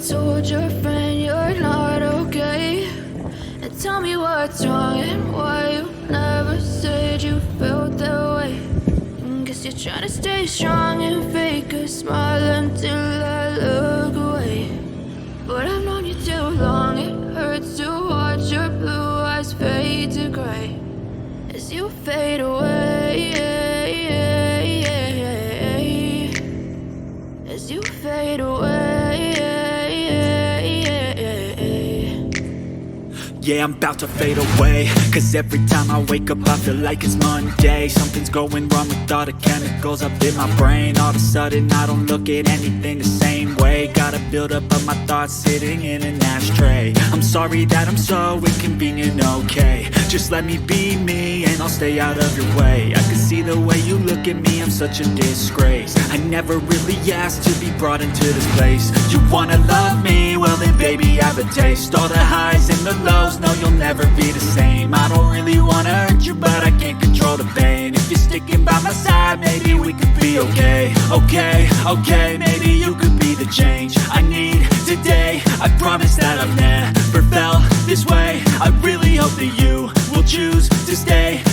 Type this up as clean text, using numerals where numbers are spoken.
told your friend you're not okay? And tell me what's wrong and why you never said you felt that way. Guess you're trying to stay strong and fake a smile until I look away. But I've known you too long, it hurts to watch your blue eyes fade to gray as you fade away, as you fade away. Yeah, I'm about to fade away, cause every time I wake up I feel like it's Monday. Something's going wrong with all the chemicals up in my brain. All of a sudden I don't look at anything the same way. Got a buildup of my thoughts sitting in an ashtray. I'm sorry that I'm so inconvenient, okay? Just let me be me and I'll stay out of your way. I can see the way you look at me, I'm such a disgrace. I never really asked to be brought into this place. You wanna love me? Well then baby I have a taste. All the highs and the lows, no you'll never be the same. I don't really wanna hurt you but I can't control the pain. If you're sticking by my side maybe we could be okay. Okay, maybe you could be the change I need today. I promise that I've never felt this way. I really hope that you will choose to stay.